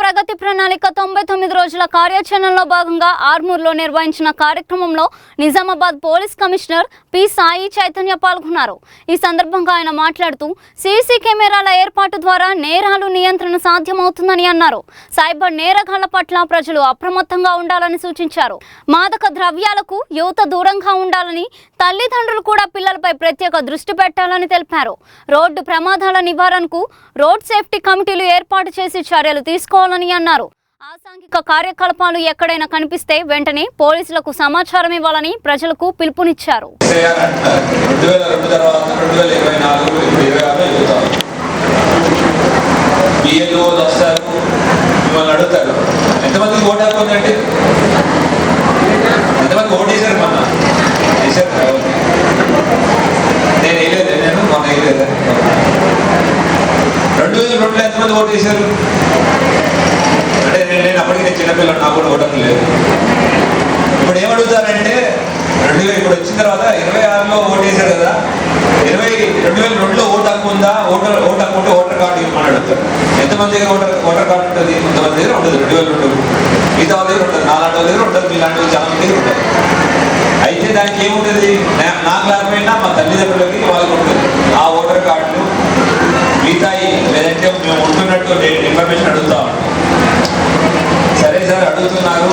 ప్రగతి ప్రణాళిక 99 రోజుల కార్యాచరణలో భాగంగా ఆర్మూర్లో నిర్వహించిన కార్యక్రమంలో Nizamabad police commissioner P Sai Chaitanya పాల్గొన్నారు. ఈ సందర్భంగా ఆయన మాట్లాడుతూ సీసీ కెమెరాల ఏర్పాటు ద్వారా నేరాలు నియంత్రణ సాధ్యమవుతుందని అన్నారు. సైబర్ నేరగాళ్ల పట్ల ప్రజలు అప్రమత్తంగా ఉండాలని సూచించారు. మాదక ద్రవ్యాలకు యువత దూరంగా ఉండాలని, తల్లిదండ్రులు కూడా పిల్లలపై ప్రత్యేక దృష్టి పెట్టాలని తెలిపారు. రోడ్డు ప్రమాదాల నివారణకు రోడ్ సేఫ్టీ కమిటీలు ఏర్పాటు చేసి చర్యలు తీసుకోవాలని అన్నారు. అసాంఘిక కార్యకలాపాలు ఎక్కడైనా కనిపిస్తే వెంటనే పోలీసులకు సమాచారం ఇవ్వాలని ప్రజలకు పిలుపునిచ్చారు. ఎంతమంది ఓటు వేశారు అంటే నేను అప్పటికి చిన్నపిల్లలు నాకు కూడా ఓటం లేదు. ఇప్పుడు ఏమడుగుతారంటే ఇప్పుడు వచ్చిన తర్వాత 26లో ఓటు వేశారు కదా, 2002లో ఓటు హక్కు ఉందా, ఓటు హక్కు ఉంటే ఓటర్ కార్డు ఇవ్వమని అడుగుతారు. ఎంతమంది ఓటర్ కార్డు ఉంటుంది? కొంతమంది దగ్గర ఉంటుంది 2002, మిగతా దగ్గర ఉంటుంది, నాలాంటి దగ్గర ఉంటుంది, మీలాంటి చాలా మంది దగ్గర ఉంటుంది. అయితే దానికి ఏముంటుంది, నాకు లేకపోయినా మా తల్లిదండ్రులకి వాళ్ళకి ఉంటుంది ఆ ఓటర్ కార్డులు. మిగతా లేదంటే మేము ఉంటున్నట్టు ఇన్ఫర్మేషన్ అడుగుతాం. సరే సార్ అడుగుతున్నారు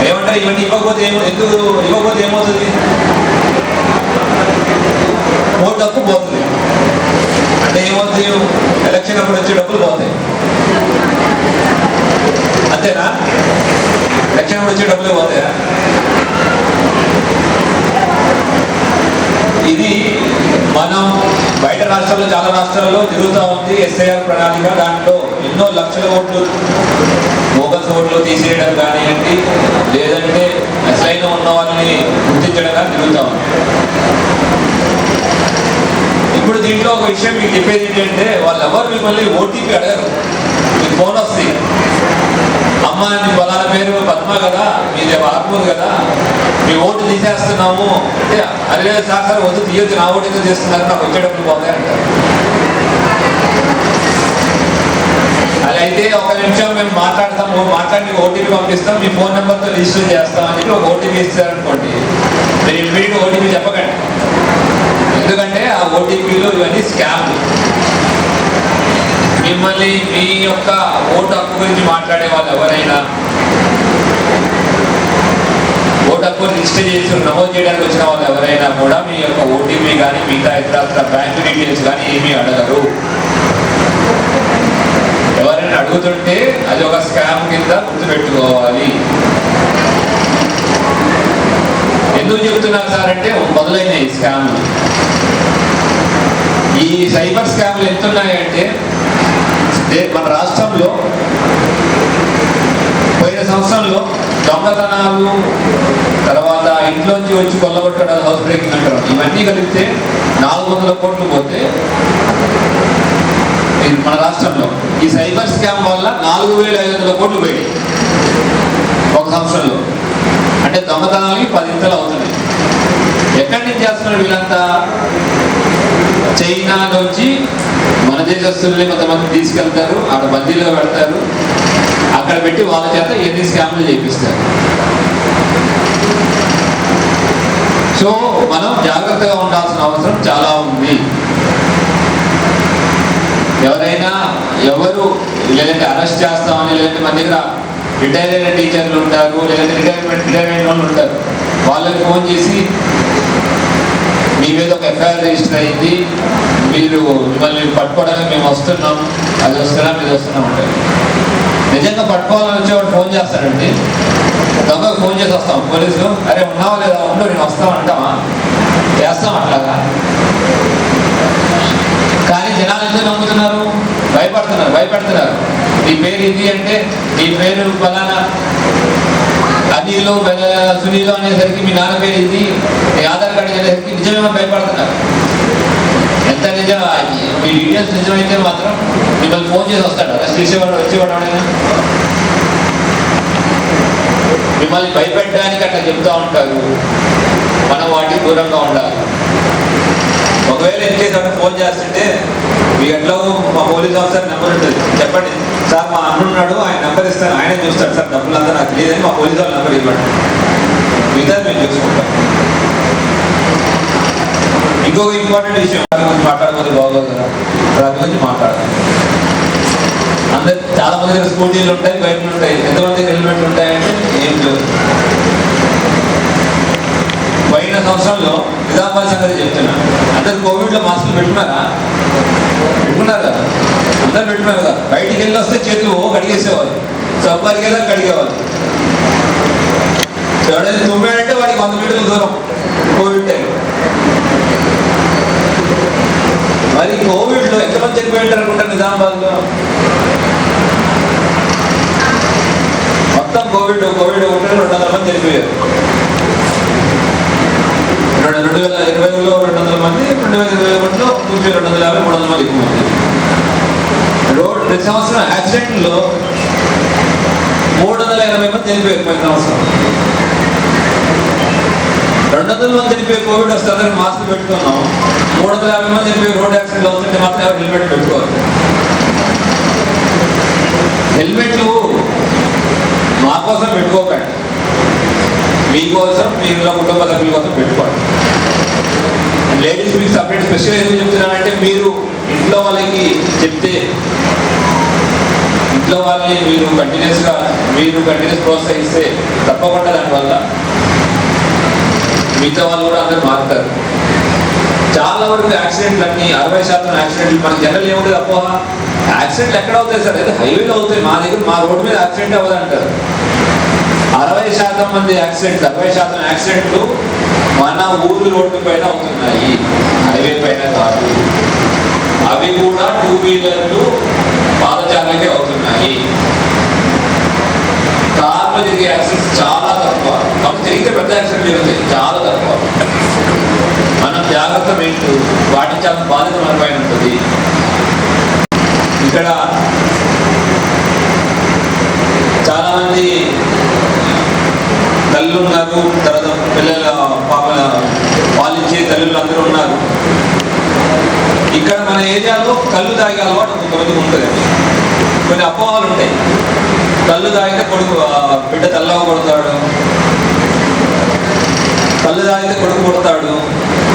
ఏమంటారు, ఇవన్నీ ఇవ్వకపోతే ఎందుకు ఇవ్వకపోతే ఏమవుతుంది? ఓటు హక్కు పోతుంది. అంటే ఏమవుతుంది, ఎలక్షన్ అప్పుడు వచ్చే డబ్బులు పోతాయి. అంతేనా? ఎలక్షన్ అప్పుడు వచ్చే డబ్బులు పోతాయా? ఇది మనం బయట రాష్ట్రాల్లో చాలా రాష్ట్రాల్లో తిరుగుతూ ఉంది ఎస్ఐఆర్ ప్రణాళిక. దాంట్లో ఎన్నో లక్షల ఓట్లు బోగస్ ఓట్లు తీసేయడం కానివ్వండి, లేదంటే అసలైన ఉన్న వాళ్ళని గుర్తించడం కానీ తిరుగుతూ ఉంది. ఇప్పుడు దీంట్లో ఒక విషయం మీకు చెప్పేది ఏంటంటే, వాళ్ళు ఎవరు మిమ్మల్ని ఓటీపీ అడగరు. మీకు ఫోన్ వస్తుంది, అమ్మ నీ బలాల పేరు పద్మ కదా, మీది ఆర్మూర్ కదా, మీ ఓటు తీసేస్తున్నాము అంటే, అరే సార్ వద్దు తీయొద్దు, నా ఓటు ఎందుకు చేస్తున్నారు, నాకు వచ్చేటప్పుడు పోతాయి అంటారు. అది అయితే ఒక నిమిషం మేము మాట్లాడతాము, మాట్లాడి ఓటీపీ పంపిస్తాం, మీ ఫోన్ నెంబర్తో రిజిస్టర్ చేస్తాం అని చెప్పి ఒక ఓటీపీ ఇస్తారనుకోండి, మీరు ఇమ్మీడియట్ ఓటీపీ చెప్పకండి. ఎందుకంటే ఆ ఓటీపీలు ఇవన్నీ స్కామ్లు. మిమ్మల్ని మీ యొక్క ఓటు హక్కు గురించి మాట్లాడే వాళ్ళు ఎవరైనా, ఓటు హక్కు రిజిస్టర్ చేసి నమోదు చేయడానికి వచ్చిన వాళ్ళు ఎవరైనా కూడా మీ యొక్క ఓటీపీ కానీ మిగతా ఇతర బ్యాంక్ డీటెయిల్స్ కానీ ఏమీ అడగరు. ఎవరైనా అడుగుతుంటే అది ఒక స్కామ్ కింద గుర్తుపెట్టుకోవాలి. ఎందుకు చెబుతున్నారు సార్ అంటే, మొదలైనవి స్కామ్లు. ఈ సైబర్ స్కామ్లు ఎంతున్నాయంటే, మన రాష్ట్రంలో పోయిన సంవత్సరంలో దొంగతనాలు, తర్వాత ఇంట్లోంచి వచ్చి కొల్లగొట్టడాలు, హౌస్ బ్రేకింగ్ అంటారు, ఇవన్నీ కలిపితే 400 కోట్లు పోతే మన రాష్ట్రంలో ఈ సైబర్ స్కామ్ వల్ల 4500 కోట్లు పోయాయి ఒక సంవత్సరంలో. అంటే దొంగతనాలకి 10 అవుతున్నాయి. ఎక్కడి నుంచి చేస్తున్నారు వీళ్ళంతా? చైనా నుంచి మన దేశస్తుల్ని కొంతమంది తీసుకెళ్తారు, ఆడ బందీలో పెడతారు, అక్కడ పెట్టి వాళ్ళ చేత ఎన్ని స్కామ్లు చేపిస్తారు. సో మనం జాగ్రత్తగా ఉండాల్సిన అవసరం చాలా ఉంది. ఎవరు లేదంటే అరెస్ట్ చేస్తామని, లేదంటే మన దగ్గర రిటైర్ అయిన టీచర్లు ఉంటారు, లేదంటే రిటైర్ అయిన వాళ్ళు ఉంటారు, వాళ్ళకి ఫోన్ చేసి మీ మీద ఒక ఎఫ్ఐఆర్ రిజిస్టర్ అయింది, మీరు మిమ్మల్ని పట్టుకోవడానికి మేము వస్తున్నాం, అది వస్తున్నాం, ఇది వస్తున్నాం అంటారు. నిజంగా పట్టుకోవాలని వచ్చేవాడు ఫోన్ చేస్తాడండి, దొంగకు ఫోన్ చేసి వస్తాం, పోలీసులు అరే ఉన్నావా లేదా, ఉండు నేను వస్తామంటామా, చేస్తాం అట్లాగా. కానీ జనాలు ఎందుకు నమ్ముతున్నారు? భయపడుతున్నారు. నీ పేరు ఇది అంటే, నీ పేరు ఫలానా అనిలో సునీలో అనేసరికి మీ నాన్న పేరు ఇది, మీ ఆధార్ కార్డు అనేసరికి నిజమేమో భయపడుతున్నారు. ఎంత నిజం, మీ డీటెయిల్స్ నిజమైతే మాత్రం మిమ్మల్ని ఫోన్ చేసి వస్తాడు, అరెస్ట్ చేసేవాడు వచ్చేవాడు ఎవడైనా. మిమ్మల్ని భయపెట్టడానికి అట్లా చెప్తూ ఉంటారు. మనం వాటికి దూరంగా ఉండాలి. ఒకవేళ ఇన్ కేసు అంటే ఫోన్ చేస్తుంటే మీకు ఎట్లా మా పోలీస్ ఆఫీసర్ నెంబర్ ఉంటుంది, చెప్పండి సార్ మా అన్న ఉన్నాడు, ఆయన నెంబర్ ఇస్తాను, ఆయనే చూస్తాడు సార్, డబ్బులంతా నాకు లేదని మా పోలీస్ వాళ్ళ నెంబర్ ఇవ్వండి, మిగతా మేము చూసుకుంటాం. ఇంకొక ఇంపార్టెంట్ విషయం దాని గురించి మాట్లాడకపోతే బాగోదు కదా, దాని గురించి మాట్లాడాలి. అందరు చాలా మంది దగ్గర స్కూటీలు ఉంటాయి, బైక్లు ఉంటాయి, ఎంతమంది హెల్మెట్లు ఉంటాయంటే ఏం లేవు. పోయిన సంవత్సరంలో నిజామాబాద్ సంగతి చెప్తున్నా, అందరు కోవిడ్లో మాస్కులు పెట్టుకున్నారా? పెట్టుకున్నారు కదా, అందరు పెట్టుకున్నారు కదా. బయటికి వెళ్ళి వస్తే చేతులు కడిగేసేవాళ్ళు, సబ్బారికి వెళ్ళి కడిగేవాళ్ళు. ఎవడైనా తుమ్మాడంటే వాడికి 100 మీటర్ల దూరం కోవిడ్ టైం. మరి కోవిడ్లో ఎంతమంది చనిపోయింటారు అనుకుంటారు నిజామాబాద్లో? మొత్తం కోవిడ్ ఒకటి 200 మంది చనిపోయారు. 2020లో 200 మంది, 2021లో 250, 300 మంది ఎక్కువ మంది. ప్రతి సంవత్సరం యాక్సిడెంట్లో 380 మంది చనిపోయారు. ప్రతి సంవత్సరం 200 మంది చనిపోయి కోవిడ్ వస్తే అందరికి మాస్క్ పెట్టుకున్నాం. 350 మంది చనిపోయి రోడ్ యాక్సిడెంట్ అవుతుంటే మాత్రం ఎవరు హెల్మెట్ పెట్టుకోవాలి. హెల్మెట్లు మా కోసం పెట్టుకోకండి, మీకోసం, మీలో కుటుంబ సభ్యుల కోసం పెట్టుకోండి. లేడీస్ మీకు సపరేట్ స్పెషల్ ఎందుకు చెప్తున్నానంటే, మీరు ఇంట్లో వాళ్ళకి చెప్తే, ఇంట్లో వాళ్ళని మీరు కంటిన్యూస్ ప్రోత్సహిస్తే తప్పకుండా దానివల్ల మిగతా వాళ్ళు కూడా అందరూ మారుతారు. చాలా వరకు యాక్సిడెంట్లు అన్ని 60% యాక్సిడెంట్లు మనకి జనరల్ ఏముంటుంది అపోహ, యాక్సిడెంట్లు ఎక్కడ అవుతాయి సార్? అయితే హైవేలో అవుతాయి, మా దగ్గర మా రోడ్డు మీద యాక్సిడెంట్ అవ్వదంటారు. 60% మంది యాక్సిడెంట్లు, 60% యాక్సిడెంట్లు మన ఊరు రోడ్డు పైన అవుతున్నాయి, హైవే పైన కాదు. అవి కూడా 2 వీలర్లు, పాదచారులకే అవుతున్నాయి. కార్లో జరిగే యాక్సిడెంట్స్ చాలా తక్కువ, కాబట్టి జరిగితే పెద్ద యాక్సిడెంట్ జరుగుతాయి, చాలా తక్కువ. మనం జాగ్రత్త పాటించాల్సిన బాధ్యత మన పైన ఉంటుంది. ఇక్కడ చాలా మంది తల్లులు ఉన్నారు, తర్వాత పిల్లల పాలించే తల్లులు అందరూ ఉన్నారు. ఇక్కడ మన ఏరియాలో కళ్ళు తాగే అలవాటు కొంతమందికి ఉంటుంది. కొన్ని అపోహలు ఉంటాయి. కళ్ళు తాగితే బిడ్డ తెల్లగా కొడతాడు, కళ్ళు తాగితే కొడుకు కొడతాడు,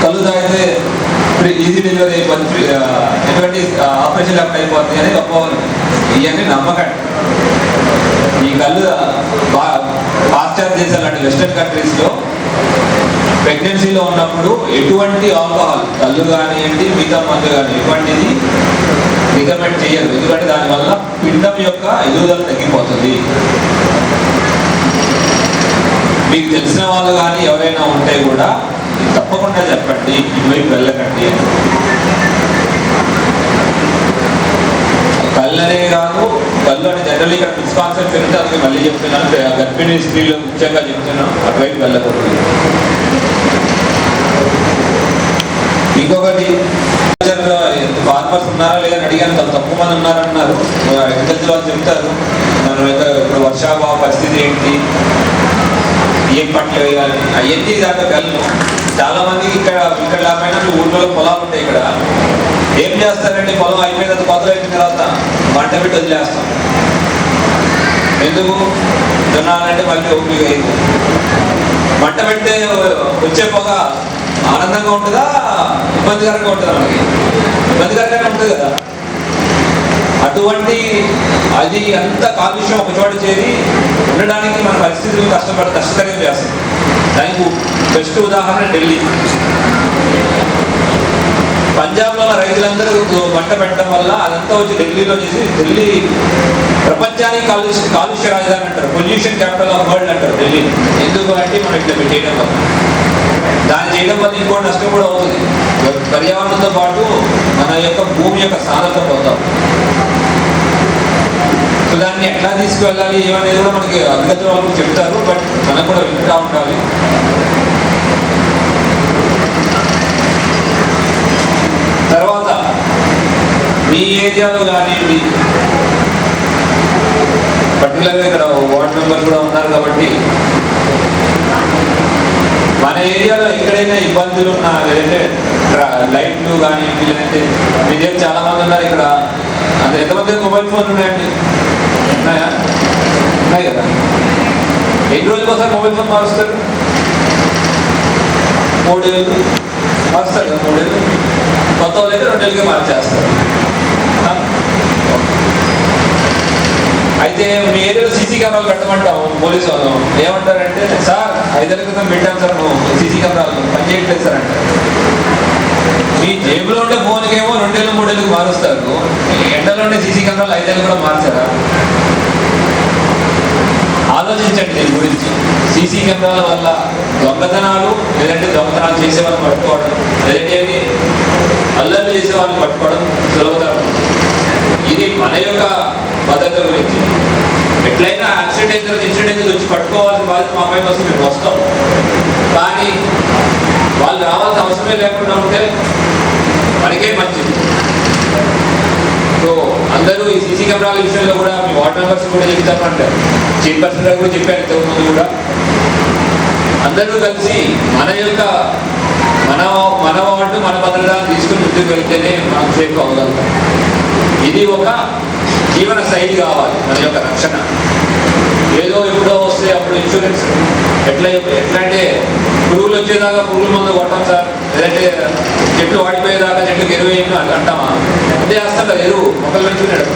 కళ్ళు తాగితే ఈజీ డెలివరీ అయిపోతుంది, ఎటువంటి ఆపరేషన్ లేకుండా అయిపోతుంది అనేది అపోహలు. ఇవన్నీ నమ్మకండి. ఈ కళ్ళు పాశ్చాత్య దేశాలు అంటే వెస్టర్న్ కంట్రీస్లో ప్రెగ్నెన్సీలో ఉన్నప్పుడు ఎటువంటి ఆల్కహాల్, కళ్ళు కానివ్వండి మిగతా మందు కానీ ఎటువంటిది రికమెండ్ చేయరు. ఎందుకంటే దానివల్ల పిండం యొక్క ఎదుగుదల తగ్గిపోతుంది. మీకు తెలిసిన వాళ్ళు కానీ ఎవరైనా ఉంటే కూడా తప్పకుండా చెప్పండి, ఇటువైపు వెళ్ళకండి అని. కళ్ళనే కాదు, కళ్ళు అని జనరల్ ఇక్కడ మిస్కాన్సెప్ట్ ఉంటే అందుకే మళ్ళీ చెప్తున్నాను, గర్భిణీ స్త్రీలు ముఖ్యంగా చెప్తున్నాను, అటువైపు వెళ్ళకూడదు. ఇంకొకటి, ఫార్మర్స్ ఉన్నారా లేదని అడిగాను, తక్కువ మంది ఉన్నారన్నారు. అగ్రికల్చర్ వాళ్ళు చెప్తారు మనం ఇప్పుడు వర్షాభావ పరిస్థితి ఏంటి, ఏం పంటలు వేయాలి, అవన్నీ దాకా వెళ్ళను. చాలా మందికి ఇక్కడ లేకపోయినా ఊళ్ళో పొలాలు ఉంటాయి. ఇక్కడ ఏం చేస్తారంటే పొలం అయిపోయిన తర్వాత, కొత్తలు అయిపోయిన తర్వాత మంట పెట్టి వదిలేస్తాం. ఎందుకు? దున్నాలంటే మళ్ళీ ఓపిక అయింది. మంట పెడితే వచ్చే పొగ ఆనందంగా ఉంటుందా, ఇబ్బందికరంగా ఉంటుందా? మనకి ఇబ్బందికరంగానే ఉంటుంది కదా. అటువంటి అది అంత కాలుష్యం ఒక చోట చేరి ఉండడానికి మన పరిస్థితులు కష్టతరం చేస్తాం. దానికి బెస్ట్ ఉదాహరణ ఢిల్లీ. పంజాబ్లో రైతులందరూ మంట పెట్టడం వల్ల అదంతా వచ్చి ఢిల్లీలో చేసి, ఢిల్లీ ప్రపంచానికి కాలుష్య రాజధాని అంటారు, పొల్యూషన్ క్యాపిటల్ ఆఫ్ వరల్డ్ అంటారు ఢిల్లీ. ఎందుకు అంటే మనం ఇట్లా పెట్టేయడం వల్ల. దాన్ని చేయడం వల్ల ఇంకో నష్టం కూడా అవుతుంది. పర్యావరణంతో పాటు మన యొక్క భూమి యొక్క సారత పోతాం. సో దాన్ని ఎట్లా తీసుకువెళ్ళాలి ఏమనేది కూడా మనకి అగ్రికల్చర్ వాళ్ళు చెప్తారు, బట్ మనం కూడా వింటూ ఉండాలి. తర్వాత మీ ఏరియాలో కానివ్వండి, పర్టికులర్గా ఇక్కడ వార్డ్ మెంబర్స్ కూడా ఉన్నారు కాబట్టి, మన ఏరియాలో ఎక్కడైనా ఇబ్బందులు ఉన్నా, లేదంటే లైట్లు కానీ వీళ్ళంటే మీ దగ్గర చాలా మంది ఉన్నారు ఇక్కడ. అంటే ఎంతమంది మొబైల్ ఫోన్లు ఉన్నాయండి? ఉన్నాయా? ఉన్నాయి కదా. ఎన్ని రోజులకు ఒకసారి మొబైల్ ఫోన్ మారుస్తారు? 3 ఏళ్ళు మారుస్తారు కదా. 3 ఏళ్ళు కొత్త వాళ్ళు అయితే 2 ఏళ్ళకే మార్చేస్తారు. అయితే మీ ఏరియాలో సీసీ కెమెరాలు పెట్టమంటాం పోలీసు వాళ్ళు. ఏమంటారంటే సార్ 5 ఏళ్ళ క్రితం పెట్టాం సార్ సీసీ కెమెరాలు పనిచేయట్లేదు సార్ అంటే. మీ జేబులో ఉండే ఫోన్కేమో 2 ఏళ్ళు 3 ఏళ్ళకి మారుస్తారు. ఎండలో ఉండే సీసీ కెమెరాలు 5 ఏళ్ళు కూడా మార్చారా? ఆలోచించండి దీని గురించి. సీసీ కెమెరాల వల్ల దొంగతనాలు లేదంటే దొంగతనాలు చేసే వాళ్ళని పట్టుకోవడం, లేదంటే అల్లర్లు చేసే వాళ్ళని పట్టుకోవడం సులభతరం. ఇది మన యొక్క భద్రత గురించి. ఎట్లయినా యాక్సిడెంట్ అయిన తర్వాత ఇన్సిడెంట్ వచ్చి పట్టుకోవాల్సిన బాధ్యత మా పైన వస్తుంది, మేము వస్తాం. కానీ వాళ్ళు రావాల్సిన అవసరమే లేకుండా ఉంటే మనకే మంచిది. సో అందరూ ఈ సీసీ కెమెరాల విషయంలో కూడా మీ వార్డ్ మెంబర్స్ కూడా చెప్తామంటారు, చీఫ్ పర్సన్ గారు కూడా చెప్పారు ఇంతకుముందు కూడా. అందరూ కలిసి మన వార్డు మన భద్రతను తీసుకుని ముందుకు వెళ్తేనే మనం సేఫ్ అవ్వగలుగుతాం. ఇది ఒక జీవన శైలి కావాలి మన యొక్క రక్షణ. ఏదో ఎప్పుడో వస్తే అప్పుడు ఇన్సూరెన్స్ ఎట్లా అంటే పురుగులు వచ్చేదాకా పురుగుల మందు కొట్టాం సార్, లేదంటే చెట్లు వాడిపోయేదాకా చెట్లకు ఎరువు వేయను అంటామా? అదే వేస్తాం కదా ఎరువు, మొక్కలు పెంచుకున్నాడు